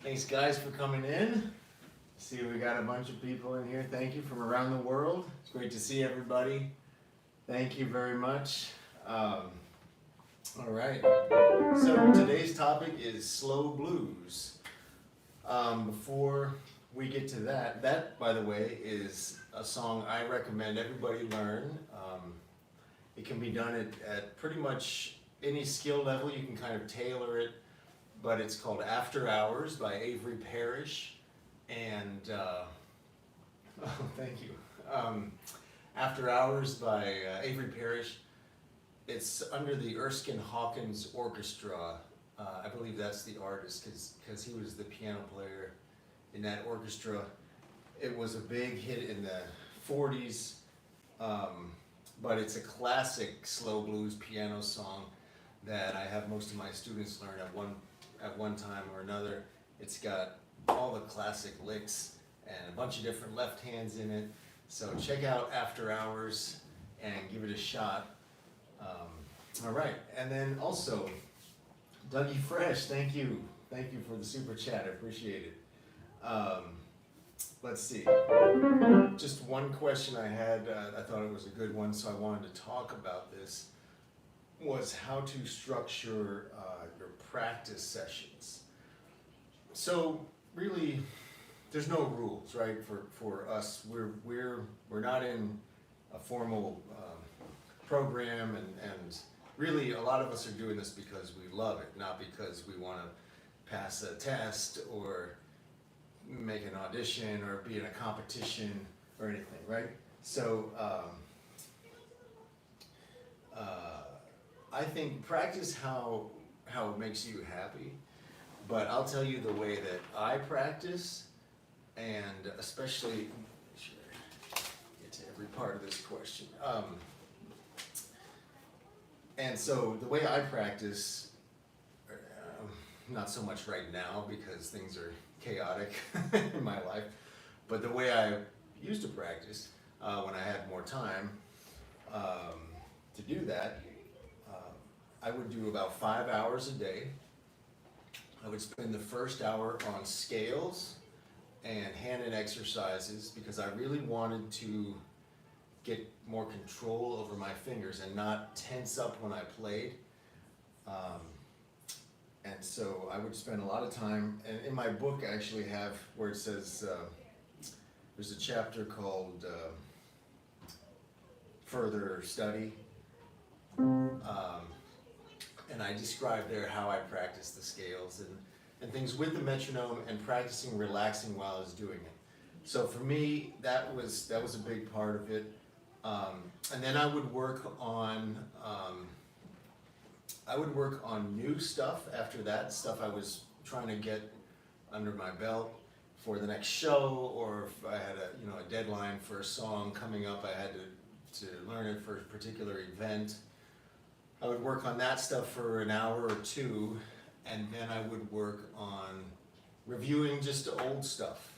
Thanks, guys, for coming in. See, we got a bunch of people in here. Thank you from around the world. It's great to see everybody. Thank you very much. All right. So today's topic is slow blues. Before we get to that, by the way, is a song I recommend everybody learn. It can be done at pretty much any skill level. You can kind of tailor it, but it's called After Hours by Avery Parrish. And, oh, thank you. After Hours by Avery Parrish. It's under the Erskine Hawkins Orchestra. I believe that's the artist, because he was the piano player in that orchestra. It was a big hit in the 40s, but it's a classic slow blues piano song that I have most of my students learn at one time or another. It's got all the classic licks and a bunch of different left hands in it. So check out After Hours and give it a shot. All right, and then also, Dougie Fresh, thank you. Thank you for the super chat, I appreciate it. Let's see. Just one question I had, I thought it was a good one, so I wanted to talk about this, was how to structure your practice sessions. So really, there's no rules, right? For us, we're not in a formal program, and really a lot of us are doing this because we love it, not because we want to pass a test or make an audition or be in a competition or anything, right? So I think practice how it makes you happy, but I'll tell you the way that I practice, and especially, make sure I get to every part of this question. And so the way I practice, not so much right now because things are chaotic in my life, but the way I used to practice when I had more time to do that, I would do about 5 hours a day. I would spend the first hour on scales and hand-in exercises because I really wanted to get more control over my fingers and not tense up when I played. And so I would spend a lot of time, and in my book I actually have where it says, there's a chapter called Further Study, and I describe there how I practice the scales and things with the metronome and practicing relaxing while I was doing it. So for me, that was a big part of it. And then I would work on new stuff after that, stuff I was trying to get under my belt for the next show, or if I had a deadline for a song coming up, I had to learn it for a particular event. I would work on that stuff for an hour or two, and then I would work on reviewing just old stuff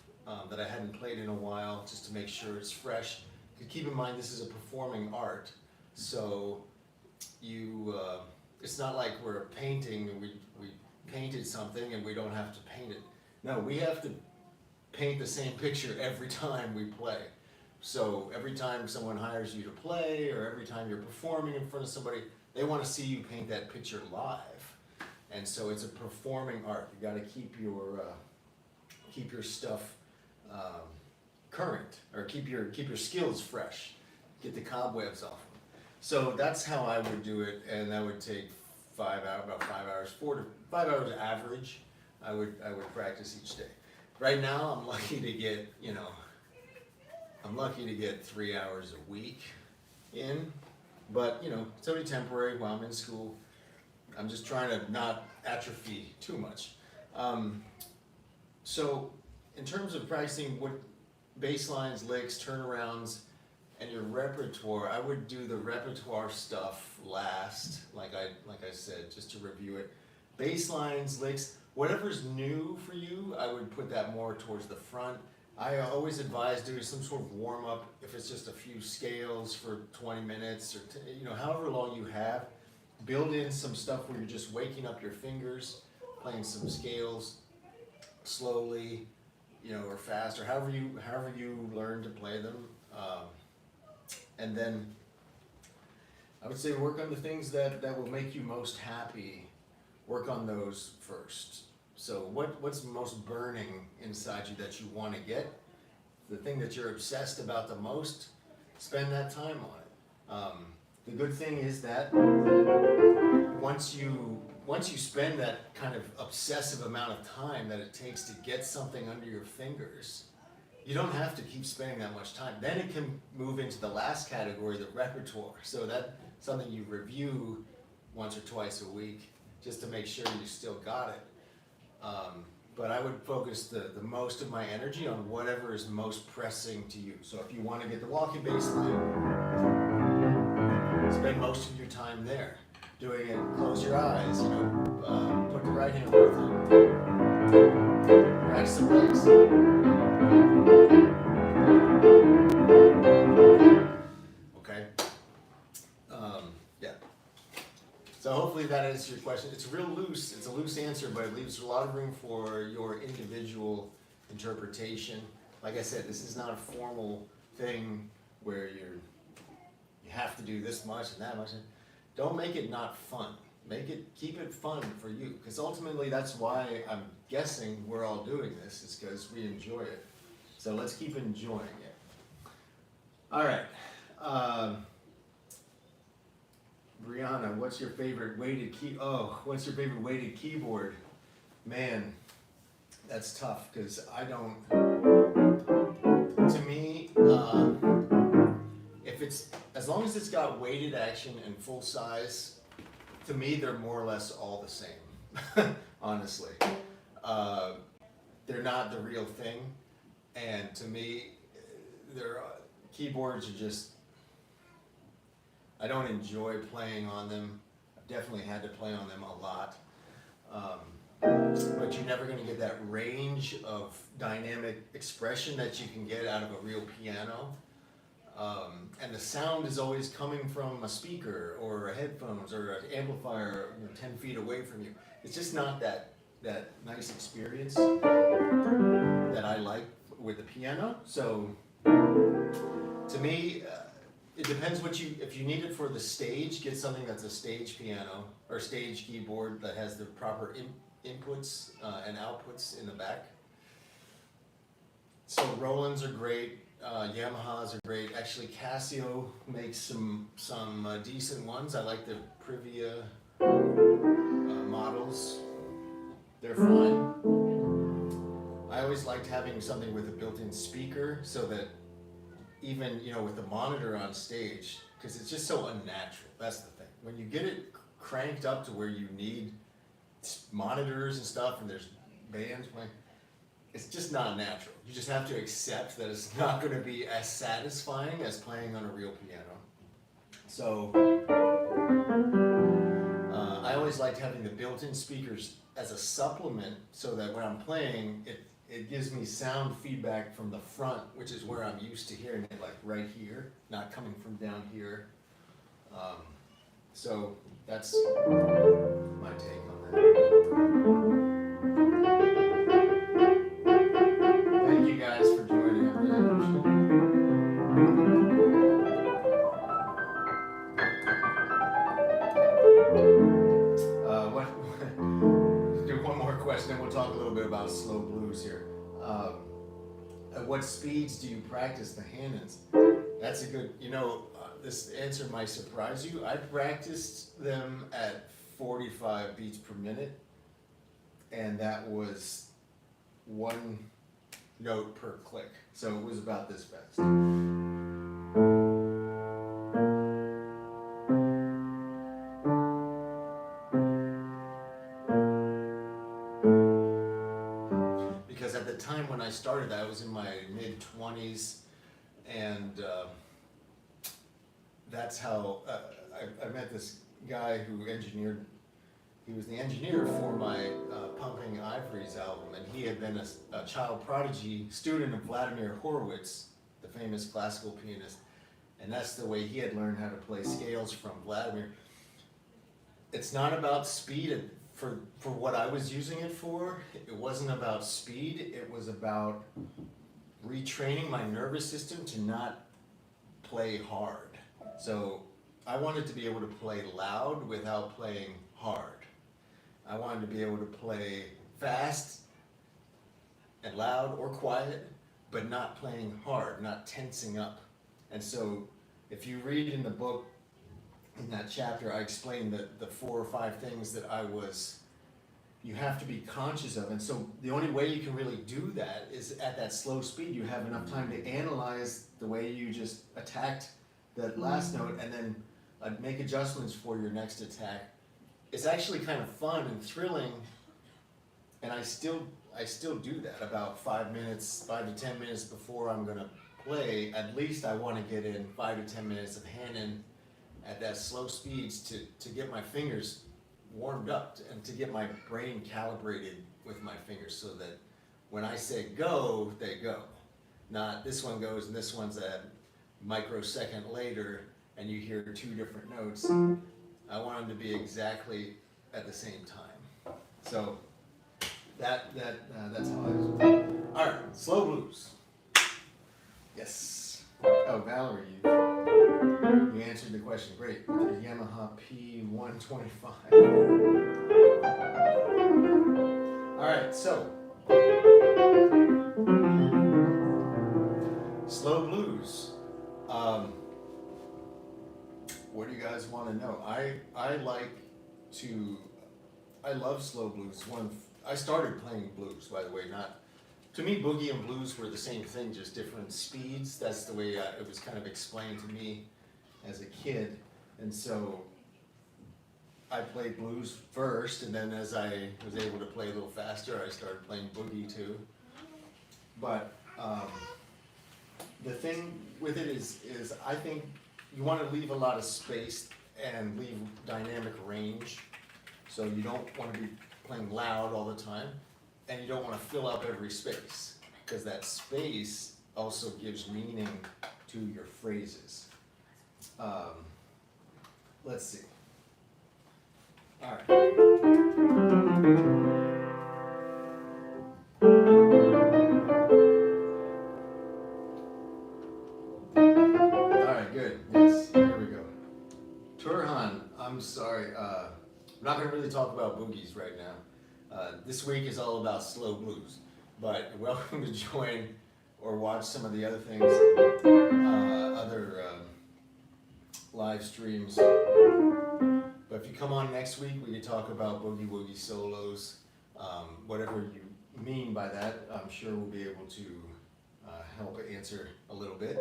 that I hadn't played in a while, just to make sure it's fresh. Keep in mind this is a performing art, so it's not like we're painting and we painted something and we don't have to paint it. No, we have to paint the same picture every time we play. So every time someone hires you to play, or every time you're performing in front of somebody, they want to see you paint that picture live. And so it's a performing art. You got to keep your stuff current, or keep your skills fresh, get the cobwebs off them. So that's how I would do it, and that would take about 5 hours, 4 to 5 hours average. I would practice each day. Right now, I'm lucky to get 3 hours a week in, but it's only temporary while I'm in school. I'm just trying to not atrophy too much. So in terms of practicing what bass lines, licks, turnarounds, and your repertoire, I would do the repertoire stuff last, like I said, just to review it. Bass lines, licks, whatever's new for you, I would put that more towards the front. I always advise doing some sort of warm-up, if it's just a few scales for 20 minutes, or however long you have. Build in some stuff where you're just waking up your fingers, playing some scales slowly, or fast, or however you learn to play them. And then I would say work on the things that will make you most happy. Work on those first. So what's most burning inside you that you want to get? The thing that you're obsessed about the most, spend that time on it. The good thing is that once you spend that kind of obsessive amount of time that it takes to get something under your fingers, you don't have to keep spending that much time. Then it can move into the last category, the repertoire. So that's something you review once or twice a week, just to make sure you still got it. But I would focus the most of my energy on whatever is most pressing to you. So if you want to get the walking bass line, spend most of your time there. Doing it, close your eyes, put the right hand both on. Practice the bass. Okay? Yeah. hopefully that answers your question. It's real loose. It's a loose answer, but it leaves a lot of room for your individual interpretation. Like I said, this is not a formal thing where you have to do this much and that much. Don't make it not fun. Keep it fun for you, because ultimately that's why I'm guessing we're all doing this, is because we enjoy it. So let's keep enjoying it. All right. Brianna, what's your favorite weighted keyboard? Man, that's tough, because I don't, to me, if it's, as long as it's got weighted action and full size, to me, they're more or less all the same, honestly. They're not the real thing, and to me, keyboards are just, I don't enjoy playing on them. I've definitely had to play on them a lot. But you're never going to get that range of dynamic expression that you can get out of a real piano. And the sound is always coming from a speaker or headphones or an amplifier 10 feet away from you. It's just not that nice experience that I like with the piano. So to me, it depends if you need it for the stage, get something that's a stage piano or stage keyboard that has the proper inputs and outputs in the back. So Rolands are great. Yamahas are great. Actually, Casio makes some decent ones. I like the Privia models. They're fine. I always liked having something with a built-in speaker, so that even with the monitor on stage, because it's just so unnatural. That's the thing. When you get it cranked up to where you need monitors and stuff, and there's bands playing, it's just not natural. You just have to accept that it's not going to be as satisfying as playing on a real piano. So I always liked having the built-in speakers as a supplement, so that when I'm playing, it gives me sound feedback from the front, which is where I'm used to hearing it, like right here, not coming from down here. So that's my take on that. Thank you guys for joining. I really appreciate it. Do one more question, and we'll talk a little bit about slow blues here. At what speeds do you practice the hand-ins? That's a good, this answer might surprise you. I practiced them at 45 beats per minute, and that was one note per click. So it was about this fast. Because at the time when I started, I was in my mid-20s, and that's how I met this guy who he was the engineer for my Pumping Ivories album, and he had been a child prodigy student of Vladimir Horowitz, the famous classical pianist, and that's the way he had learned how to play scales from Vladimir. It's not about speed. For what I was using it for, it wasn't about speed, it was about retraining my nervous system to not play hard. So I wanted to be able to play loud without playing hard. I wanted to be able to play fast and loud or quiet, but not playing hard, not tensing up. And so if you read in the book, in that chapter, I explained the 4 or 5 things that you have to be conscious of. And so the only way you can really do that is at that slow speed. You have enough time to analyze the way you just attacked that last note, and then make adjustments for your next attack. It's actually kind of fun and thrilling, and I still do that about 5 to 10 minutes before I'm gonna play. At least I want to get in 5 to 10 minutes of hand-in at that slow speeds to get my fingers warmed up and to get my brain calibrated with my fingers, so that when I say go, they go. Not this one goes and this one's a microsecond later and you hear 2 different notes. I want them to be exactly at the same time. So that's how I do it. All right, slow blues. Yes. Oh, Valerie, you answered the question. Great. With your Yamaha P125. All right, so slow blues. What do you guys want to know? I love slow blues. I started playing blues, by the way. Not to me, boogie and blues were the same thing, just different speeds. That's the way it was kind of explained to me as a kid, and so I played blues first, and then as I was able to play a little faster, I started playing boogie too. But the thing with it is I think you want to leave a lot of space and leave dynamic range. So you don't want to be playing loud all the time, and you don't want to fill up every space, because that space also gives meaning to your phrases. Let's see. All right. Good. Yes. Here we go. Turhan, I'm sorry. I'm not going to really talk about boogies right now. This week is all about slow blues. But welcome to join or watch some of the other things, other live streams. But if you come on next week, we can talk about boogie woogie solos. Whatever you mean by that, I'm sure we'll be able to help answer a little bit.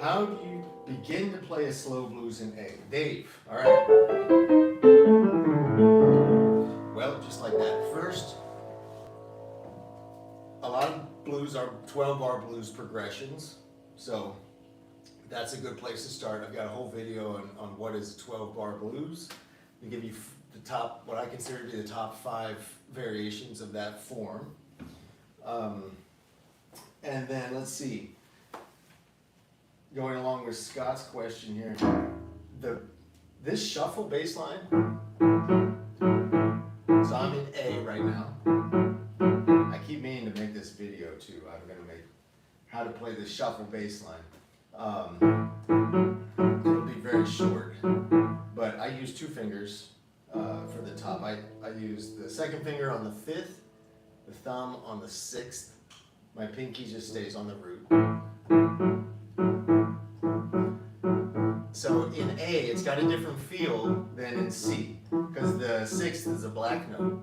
How do you begin to play a slow blues in A? Dave, all right. Well, just like that. First, a lot of blues are 12-bar blues progressions, so that's a good place to start. I've got a whole video on what is 12-bar blues. To give you the top, what I consider to be the top 5 variations of that form. And then let's see. Going along with Scott's question here, this shuffle bass line, so I'm in A right now. I keep meaning to make this video too. I'm going to make how to play this shuffle bass line. It'll be very short, but I use 2 fingers for the top. I use the second finger on the 5th, the thumb on the 6th. My pinky just stays on the root. So in A, it's got a different feel than in C, because the 6th is a black note,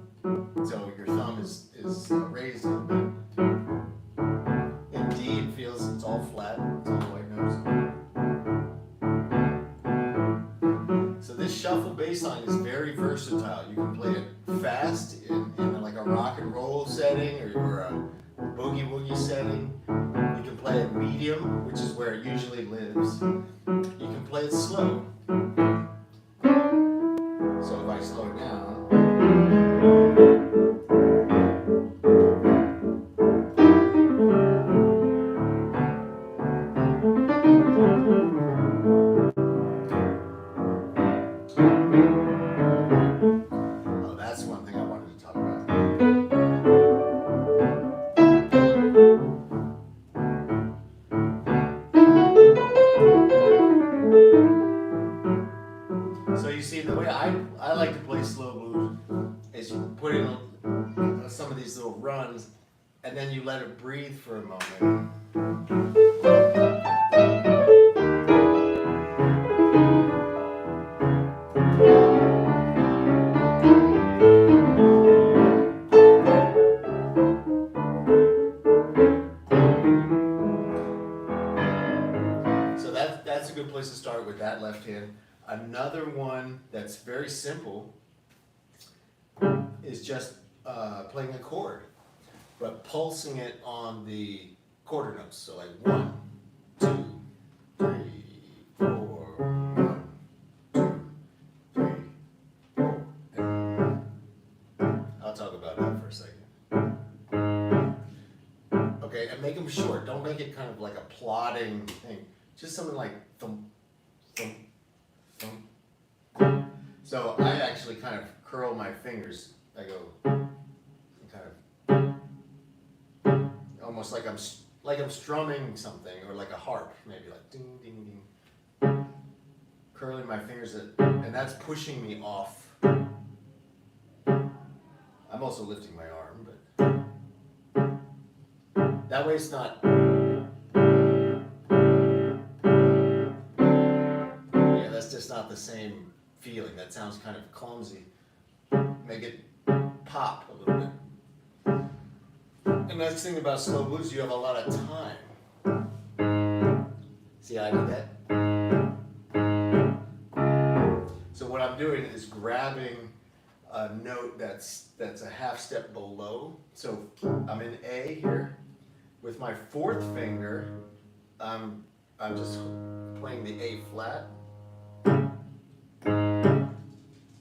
so your thumb is raised a little bit. In D, it feels it's all flat, it's all white notes. So this shuffle bass line is very versatile. You can play it fast in like a rock and roll setting, or a boogie woogie setting. You can play it medium, which is where it usually lives. You can play it slow. So if I slow it down, oh, that's one thing I wanted to talk about. So you see, the way I like to play slow blues is you put in some of these little runs, and then you let it breathe for a moment. So that's a good place to start with that left hand. Another one that's very simple is just playing a chord, but pulsing it on the quarter notes. So like 1, 2, 3, 4, 1, 2, 3, 4. I'll talk about that for a second. Okay, and make them short. Don't make it kind of like a plodding thing. Just something like thump, thump, So I actually kind of curl my fingers. I go kind of almost like I'm strumming something, or like a harp, maybe like ding ding ding. Curling my fingers, and that's pushing me off. I'm also lifting my arm, but that way it's not. Yeah, that's just not the same feeling. That sounds kind of clumsy. Make it pop a little bit. And that's the thing about slow blues, you have a lot of time. See how I did that? So what I'm doing is grabbing a note that's a half step below. So I'm in A here. With my fourth finger, I'm just playing the A flat.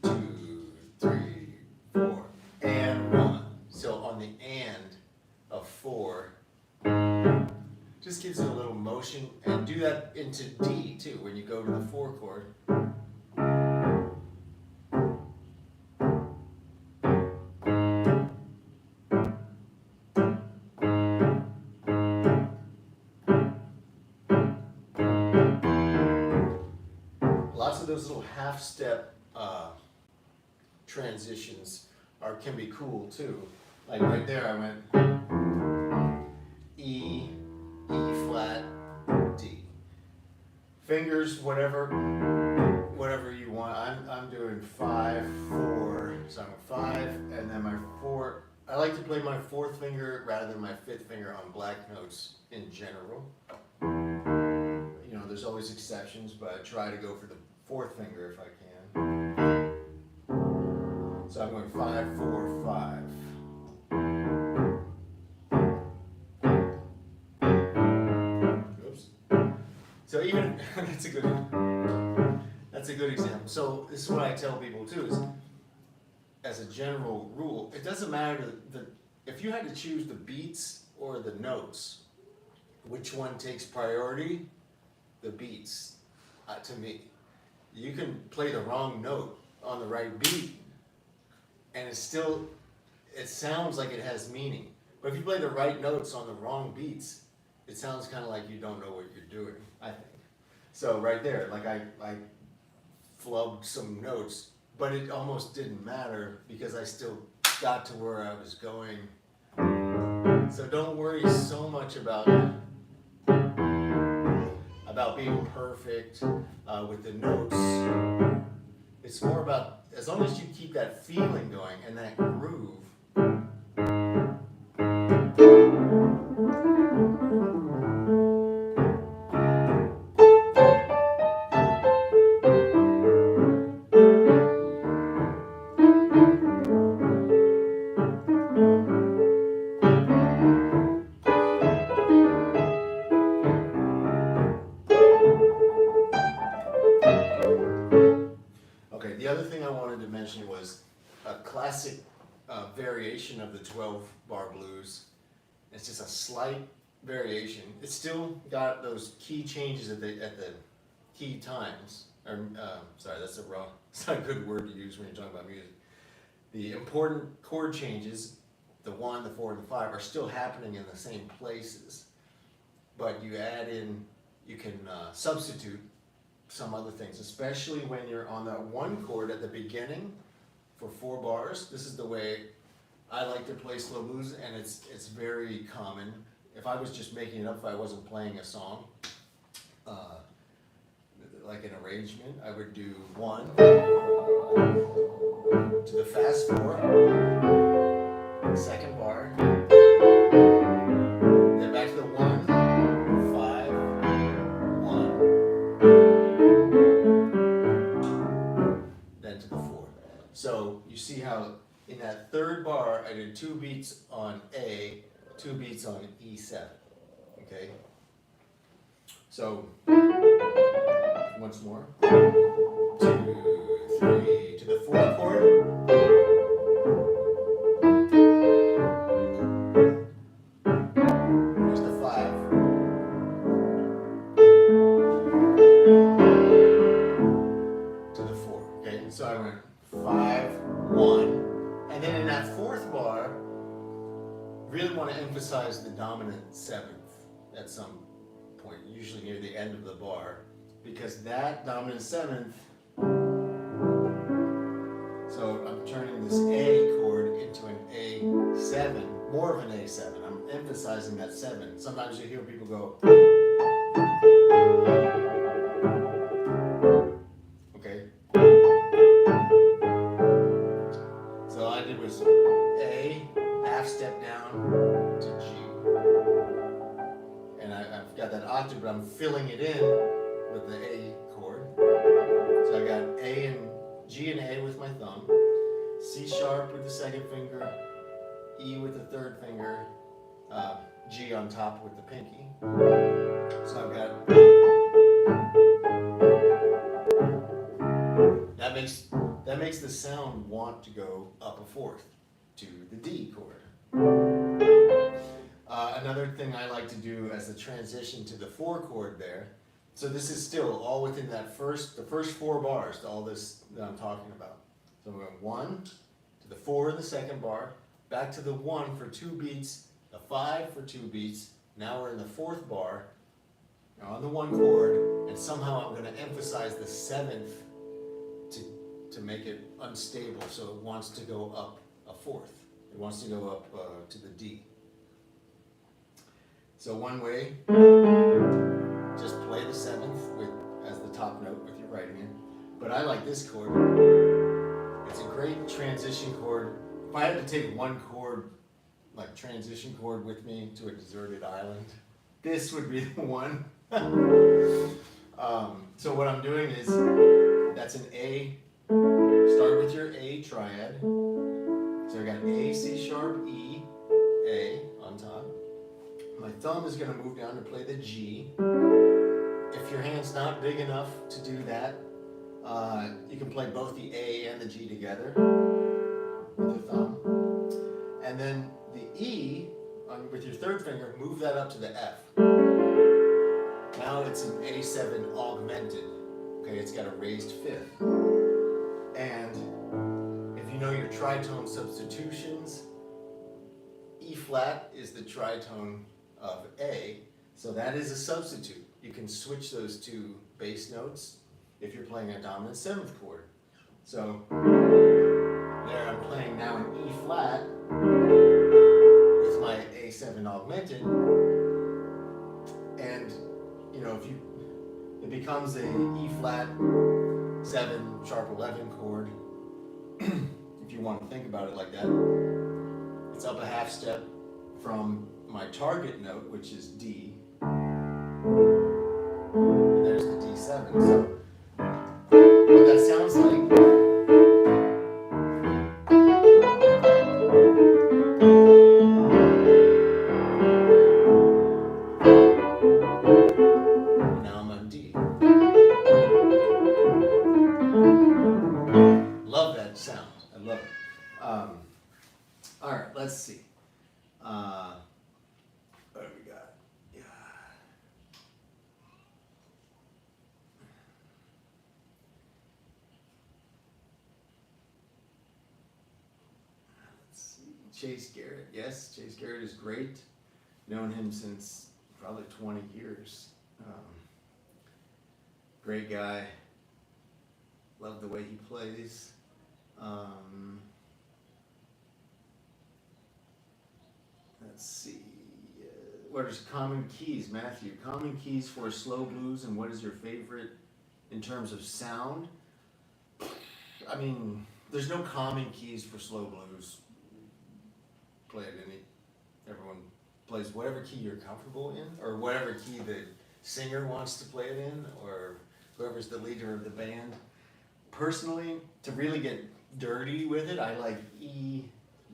2, 3, 4, and 1. So on the and of 4, just gives it a little motion, and do that into D too when you go to the 4 chord. Lots of those little half step transitions can be cool too. Like right there, I went E, E flat, D. Fingers, whatever you want. I'm doing 5, 4. So I'm 5, and then my 4. I like to play my 4th finger rather than my 5th finger on black notes in general. You know, there's always exceptions, but I try to go for the 4th finger if I can. So I'm going 5, 4, 5. Oops. So even that's a good example. So this is what I tell people too: is as a general rule, it doesn't matter if you had to choose the beats or the notes, which one takes priority? The beats, to me. You can play the wrong note on the right beat, and it sounds like it has meaning. But if you play the right notes on the wrong beats, it sounds kind of like you don't know what you're doing, I think. So right there, like I flubbed some notes, but it almost didn't matter because I still got to where I was going. So don't worry so much about being perfect with the notes. It's more about, as long as you keep that feeling going and that groove. Okay, the other thing I wanted to mention was a classic variation of the 12-bar blues. It's just a slight variation. It's still got those key changes at the key times. Sorry, that's not a good word to use when you're talking about music. The important chord changes, the 1, the 4, and the 5, are still happening in the same places. But you can substitute some other things, especially when you're on that 1 chord at the beginning for 4 bars. This is the way I like to play slow blues, and it's very common. If I was just making it up, if I wasn't playing a song, like an arrangement, I would do 1 to the fast 4, 2nd bar, then back to the 1, 5, 1, then to the 4. So you see how in that 3rd bar I did 2 beats on A, 2 beats on E7. Okay? So once more. 2, 3 to the 4th chord. Here's the 5. to emphasize the dominant seventh at some point, usually near the end of the bar, because that dominant seventh, so I'm turning this A chord into an A7, more of an A7. I'm emphasizing that 7. Sometimes you hear people go, okay? So all I did was A, half step down to G. And I've got that octave, but I'm filling it in with the A chord. So I got A and G and A with my thumb, C sharp with the second finger, E with the third finger, G on top with the pinky. So I've got, that makes the sound want to go up a fourth to the D chord. Another thing I like to do as a transition to the 4 chord there, so this is still all within the first 4 bars to all this that I'm talking about. So we're going 1 to the 4 in the second bar, back to the 1 for 2 beats, a 5 for 2 beats. Now we're in the 4th bar, now on the 1 chord, and somehow I'm going to emphasize the 7th to make it unstable, so it wants to go up a 4th. It wants to go up to the D. So one way, just play the 7th as the top note with your right hand. But I like this chord. It's a great transition chord. If I had to take one chord, like transition chord with me to a deserted island, this would be the one. So what I'm doing is, that's an A. Start with your A triad. So I got A, C sharp, E, A on top. My thumb is going to move down to play the G. If your hand's not big enough to do that, you can play both the A and the G together with the thumb. And then the E, with your third finger, move that up to the F. Now it's an A7 augmented. Okay, it's got a raised 5th. And if you know your tritone substitutions, E flat is the tritone of A, so that is a substitute. You can switch those 2 bass notes if you're playing a dominant 7th chord. So there I'm playing now an E flat with my A7 augmented, and you know, it becomes a E flat 7 sharp 11 chord. If you want to think about it like that, it's up a half step from my target note, which is D, and there's the D7. So what that sounds like, now I'm on D. Love that sound. I love it. All right, let's see. What do we got? Yeah. Let's see. Chase Garrett. Yes, Chase Garrett is great. Known him since probably 20 years. Great guy. Love the way he plays. Let's see. What are common keys, Matthew? Common keys for slow blues, and what is your favorite in terms of sound? I mean, there's no common keys for slow blues. Play it everyone plays whatever key you're comfortable in, or whatever key the singer wants to play it in, or whoever's the leader of the band. Personally, to really get dirty with it, I like E,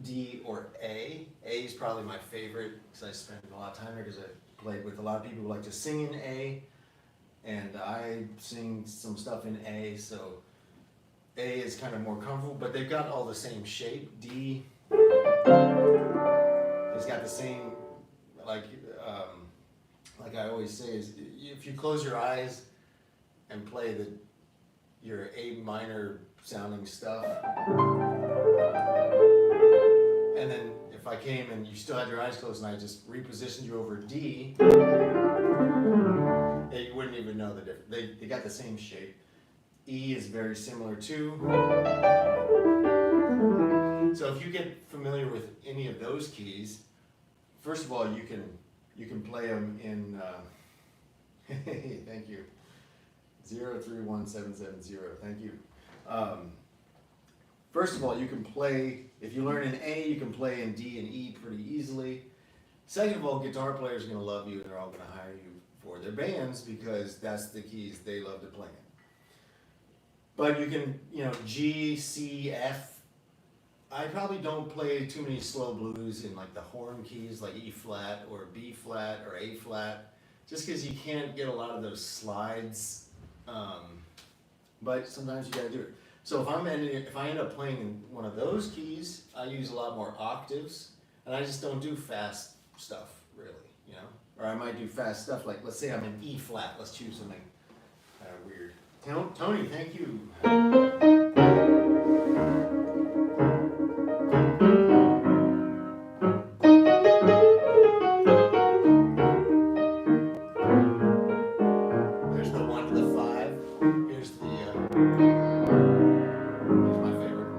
D, or A. A is probably my favorite because I spend a lot of time there, because I played with a lot of people who like to sing in A, and I sing some stuff in A, so A is kind of more comfortable, but they've got all the same shape. D has got the same, like I always say, is if you close your eyes and play your A minor sounding stuff, and then if if I came and you still had your eyes closed and I just repositioned you over D, you wouldn't even know the difference. They got the same shape. E is very similar too. So if you get familiar with any of those keys, first of all, you can play them in. Thank you. 031770. Thank you. First of all, you can play. If you learn in A, you can play in D and E pretty easily. Second of all, guitar players are going to love you, and they're all going to hire you for their bands because that's the keys they love to play in. But you can, G, C, F. I probably don't play too many slow blues in like the horn keys, like E flat or B flat or A flat, just because you can't get a lot of those slides. But sometimes you gotta do it. So if I end up playing in one of those keys, I use a lot more octaves, and I just don't do fast stuff really, Or I might do fast stuff like, let's say I'm in E flat. Let's choose something kind of weird. Tony, thank you. There's the 1 to the 5. Here's my favorite.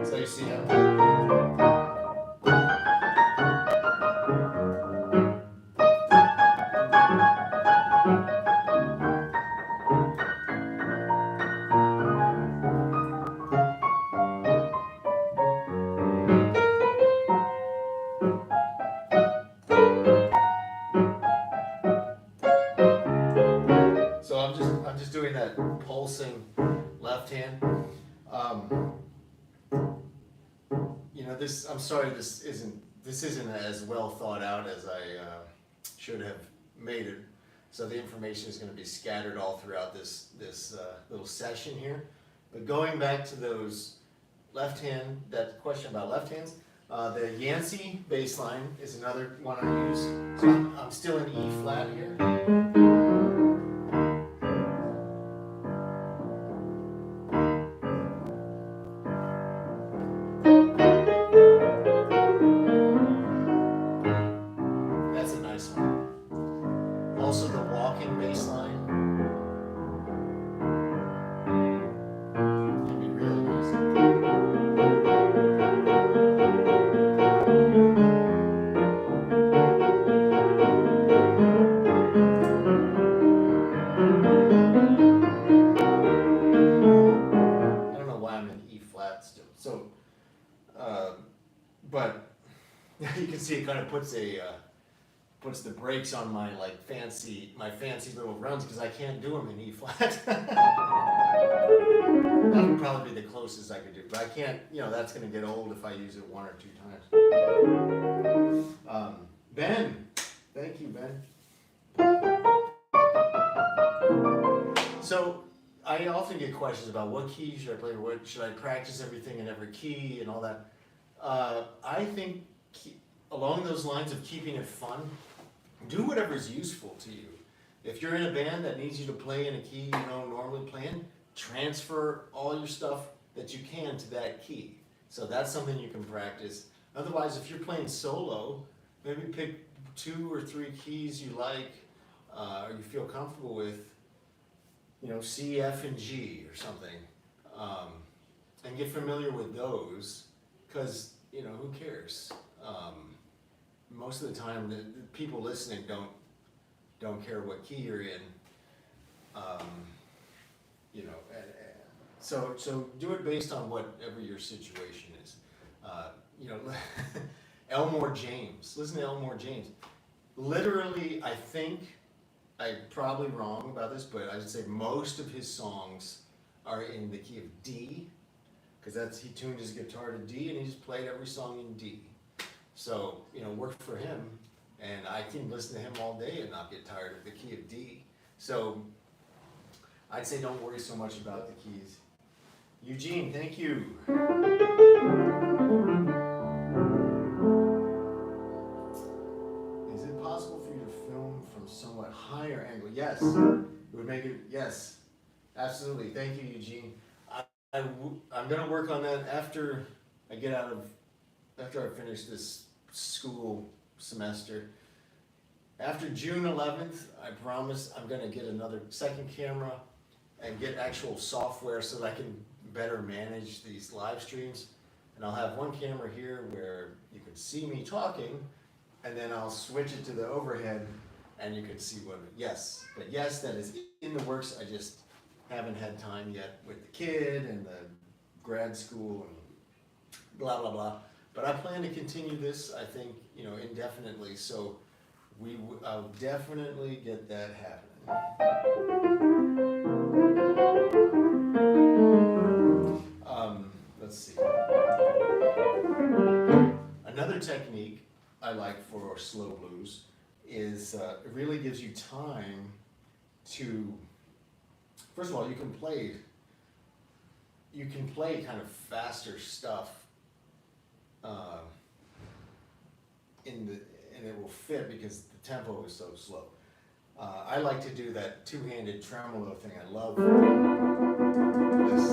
So you see how. So I'm just doing that pulsing left hand. I'm sorry, this isn't as well thought out as I should have made it. So the information is going to be scattered all throughout this little session here. But going back to that question about left hands, the Yancey bass line is another one I use. So I'm still in E flat here. That's a nice one. Also the walking bass line. Can be really nice. I don't know why I'm in E flat still. So, but you can see it kind of puts the brakes on my fancy little runs because I can't do them in E flat. That would probably be the closest I could do, but I can't. That's going to get old if I use it 1 or 2 times. Ben, thank you, Ben. So I often get questions about what key should I play, or what should I practice everything in every key and all that. I think along those lines of keeping it fun, do whatever's useful to you. If you're in a band that needs you to play in a key you don't normally play in, transfer all your stuff that you can to that key. So that's something you can practice. Otherwise, if you're playing solo, maybe pick 2 or 3 keys you like, or you feel comfortable with, C, F, and G or something, and get familiar with those, because, who cares? Most of the time, the people listening don't care what key you're in. So do it based on whatever your situation is. Elmore James. Listen to Elmore James. Literally, I think, I'm probably wrong about this, but I would say most of his songs are in the key of D, because he tuned his guitar to D and he just played every song in D. So, worked for him. and I can listen to him all day and not get tired of the key of D. So I'd say don't worry so much about the keys. Eugene, thank you. Is it possible for you to film from somewhat higher angle? Yes, it would make it, yes, absolutely. Thank you, Eugene. I'm going to work on that after I finish this school semester. After June 11th, I promise I'm going to get another second camera and get actual software so that I can better manage these live streams. And I'll have one camera here where you can see me talking, and then I'll switch it to the overhead and you can see what, yes, but yes, that is in the works. I just haven't had time yet with the kid and the grad school and blah, blah, blah. But I plan to continue this, I think, indefinitely. So I'll definitely get that happening. Let's see. Another technique I like for slow blues is it really gives you time to, first of all, you can play kind of faster stuff and it will fit because the tempo is so slow. I like to do that two-handed tremolo thing. I love this.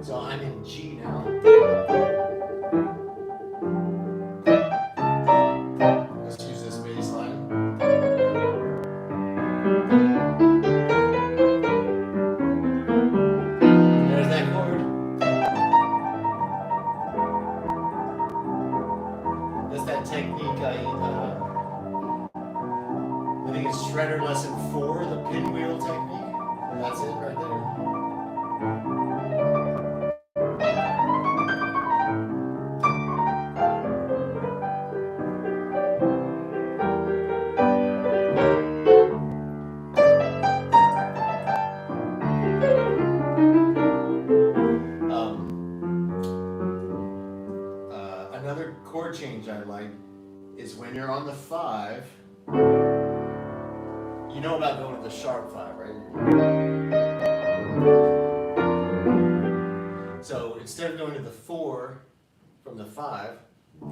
So I'm in G now. Let's use this bass line. There's that chord. That's that technique I think it's Shredder Lesson 4, the pinwheel technique. That's it right there. Another chord change I like is when you're on the 5, you know about going to the sharp 5, right? So instead of going to the 4 from the 5, you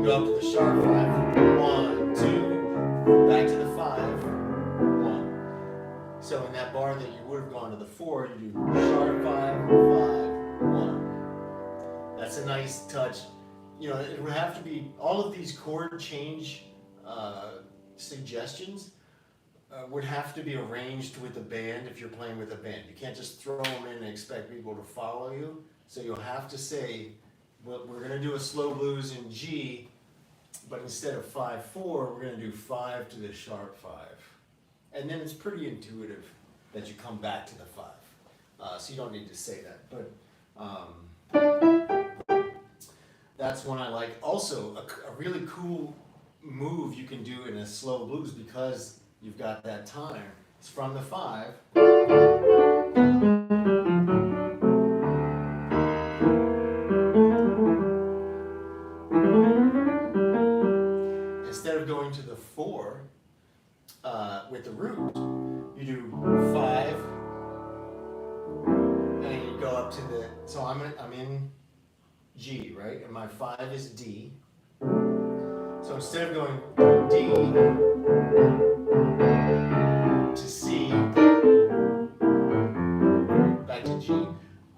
go up to the sharp 5, 1, 2, back to the 5, 1. So in that bar that you would have gone to the 4, you do sharp 5, 5, 1. That's a nice touch. It would have to be, all of these chord change suggestions would have to be arranged with the band if you're playing with a band. You can't just throw them in and expect people to follow you. So you'll have to say, well, we're going to do a slow blues in G, but instead of 5-4, we're going to do 5 to the sharp 5. And then it's pretty intuitive that you come back to the 5. So you don't need to say that. But that's one I like. Also, a really cool move you can do in a slow blues because you've got that time. It's from the 5. Instead of going to the 4 with the root, you do 5, and you go up to the. So I'm in G, right? And my 5 is D. So instead of going D to C, back to G,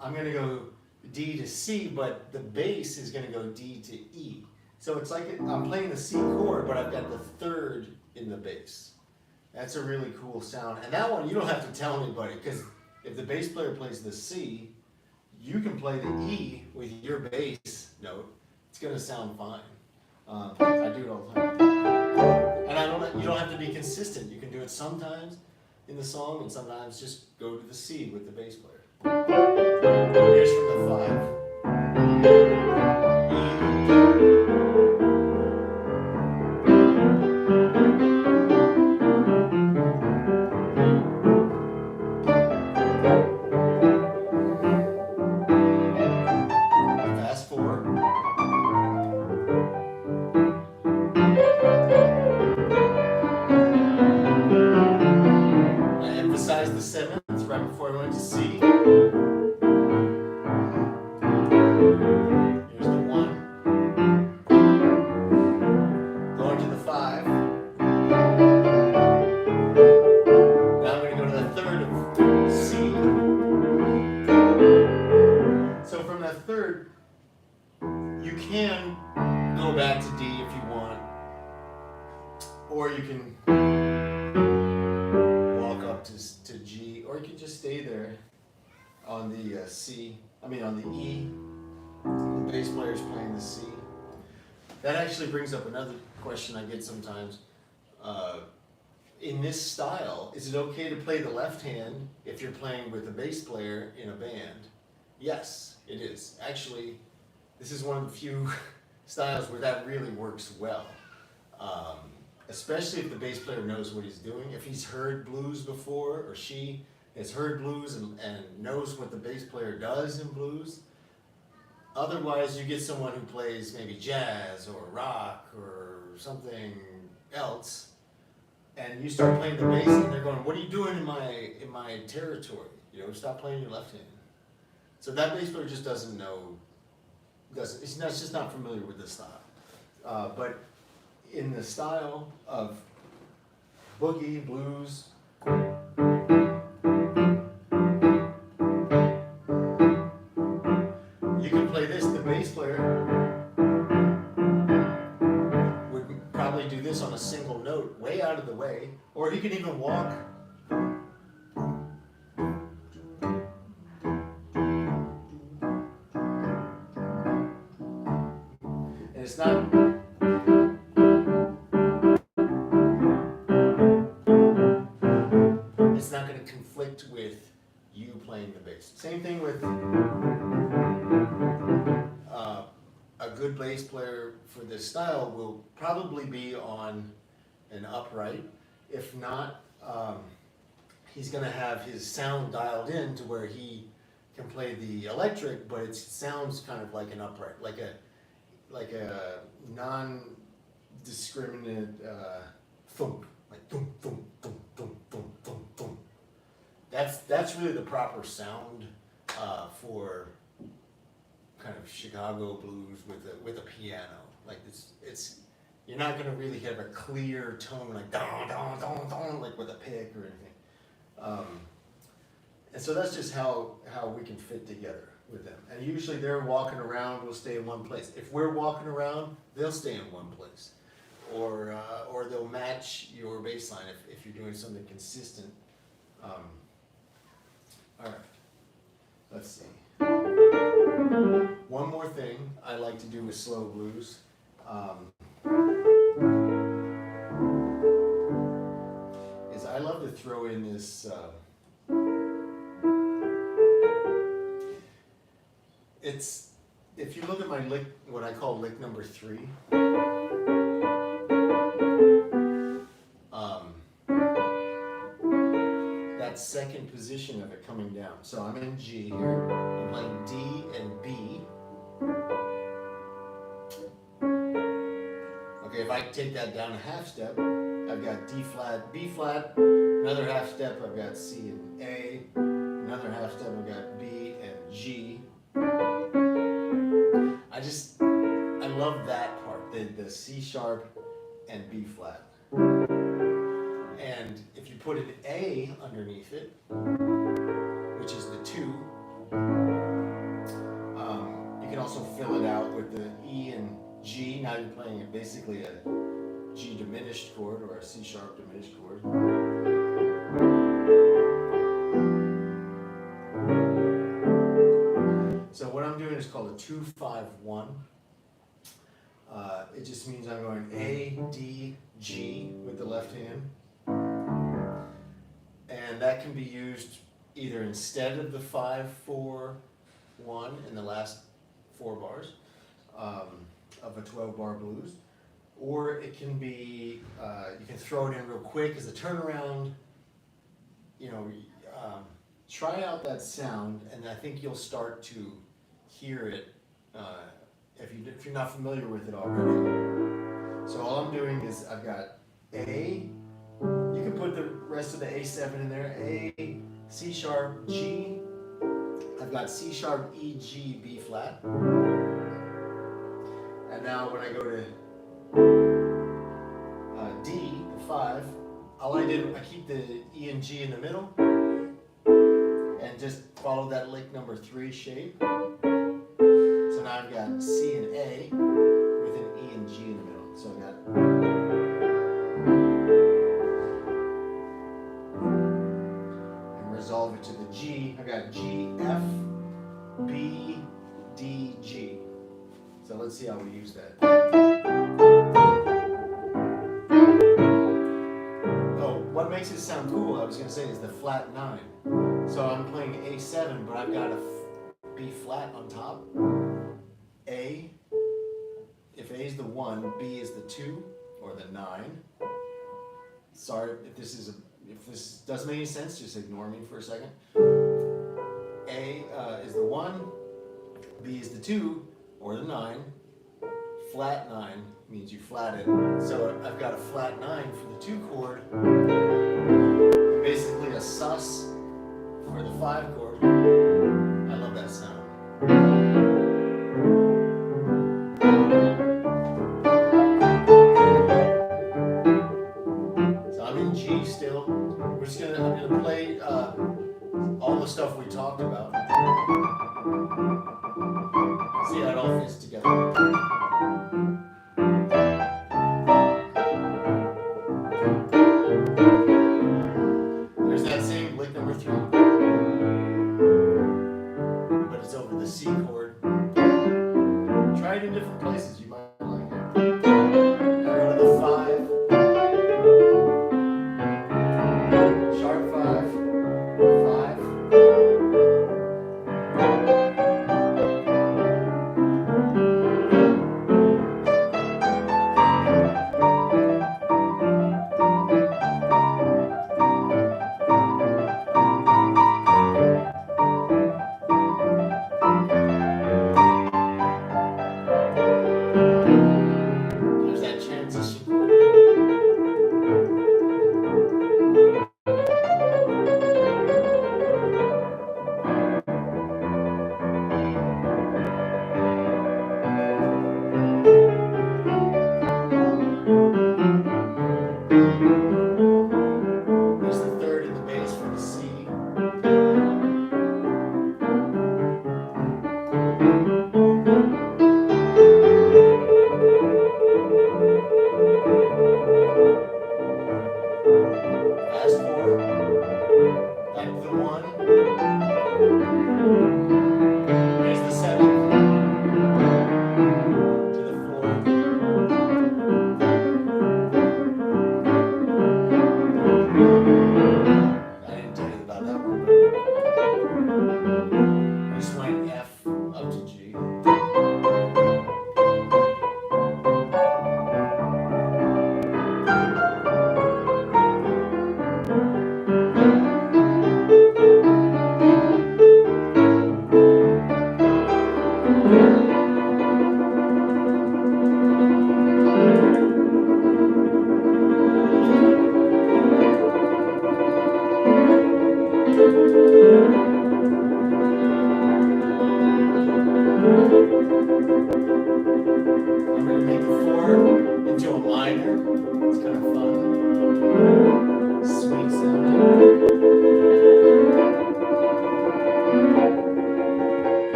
I'm going to go D to C, but the bass is going to go D to E. So it's like I'm playing the C chord, but I've got the 3rd in the bass. That's a really cool sound. And that one, you don't have to tell anybody, because if the bass player plays the C, you can play the E with your bass note. It's going to sound fine. I do it all the time. And you don't have to be consistent. You can do it sometimes in the song and sometimes just go to the C with the bass player. Here's from the 5. Fast forward. I emphasized the 7th right before I went to C. Here's the 1. Going to the 5. Now I'm going to go to the 3rd of C. So from that 3rd, you can go back to D if you want, or you can walk up to G, or you can just stay there on the on the E. The bass player is playing the C. That actually brings up another question I get sometimes. In this style, is it okay to play the left hand if you're playing with a bass player in a band? Yes, it is. Actually, this is one of the few styles where that really works well. Especially if the bass player knows what he's doing. If he's heard blues before, or she has heard blues and knows what the bass player does in blues. Otherwise, you get someone who plays maybe jazz or rock or something else, and you start playing the bass, and they're going, "What are you doing in my territory? You know, stop playing your left hand." So that bass player just doesn't know. It's just not familiar with this style. But in the style of boogie, blues, you can play this. The bass player would probably do this on a single note, way out of the way, or he can even walk. And it's not. It's not going to conflict with you playing the bass. Same thing with a good bass player for this style will probably be on an upright. If not, he's going to have his sound dialed in to where he can play the electric, but it sounds kind of like an upright, like a non-discriminate thump, like thump, thump, thump, thump, thump, thump, thump. That's really the proper sound for kind of Chicago blues with a piano. Like it's you're not gonna really have a clear tone like don don don don like with a pick or anything. And so that's just how we can fit together with them. And usually they're walking around, we'll stay in one place. If we're walking around, they'll stay in one place, or they'll match your bass line if you're doing something consistent. All right, let's see. One more thing I like to do with slow blues. Is I love to throw in this. It's if you look at my lick, what I call lick number 3. That second position of it coming down. So I'm in G here. I'm playing D and B. Okay, if I take that down a half step, I've got D flat, B flat. Another half step, I've got C and A. Another half step, I've got B and G. I love that part, the C sharp and B flat. And if you put an A underneath it, which is the 2, you can also fill it out with the E and G. Now you're playing basically a G diminished chord or a C sharp diminished chord. So what I'm doing is called a 2-5-1. It just means I'm going A, D, G with the left hand. And that can be used either instead of the 5, 4, 1 in the last 4 bars of a 12-bar blues. Or it can be, you can throw it in real quick as a turnaround. You know, try out that sound, and I think you'll start to hear it if you're not familiar with it already. So all I'm doing is I've got A. You can put the rest of the A7 in there. A, C sharp, G. I've got C sharp, E, G, B flat. And now when I go to D, the 5, all I did, I keep the E and G in the middle and just follow that lick number 3 shape. So now I've got C and A with an E and G in the middle. So I've got, and resolve it to the G. I've got G, F, B, D, G. So let's see how we use that. Oh, what makes it sound cool, I was going to say, is the flat 9. So I'm playing A7, but I've got a B flat on top. A, if A is the 1, B is the 2 or the 9. Sorry if this doesn't make any sense, just ignore me for a second. A is the 1, B is the 2 or the 9. Flat 9 means you flat it. So I've got a flat 9 for the 2 chord, and basically a sus for the 5 chord. I love that sound. So I'm in G still. I'm gonna play all the stuff we talked about. See how it all fits together. There's that same lick number 3, but it's over the C chord. Try it in different places, you might like it. Now go to the 5, sharp 5, 5.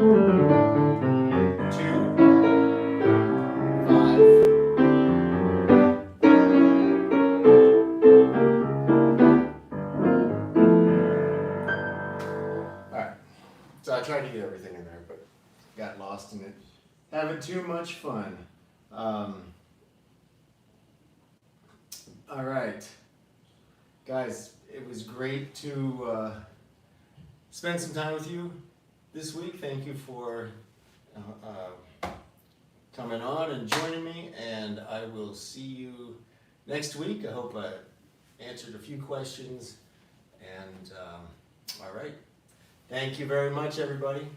Alright, so I tried to get everything in there, but got lost in it. Having too much fun. Alright, guys, it was great to spend some time with you this week. Thank you for coming on and joining me, and I will see you next week. I hope I answered a few questions, and all right. Thank you very much, everybody.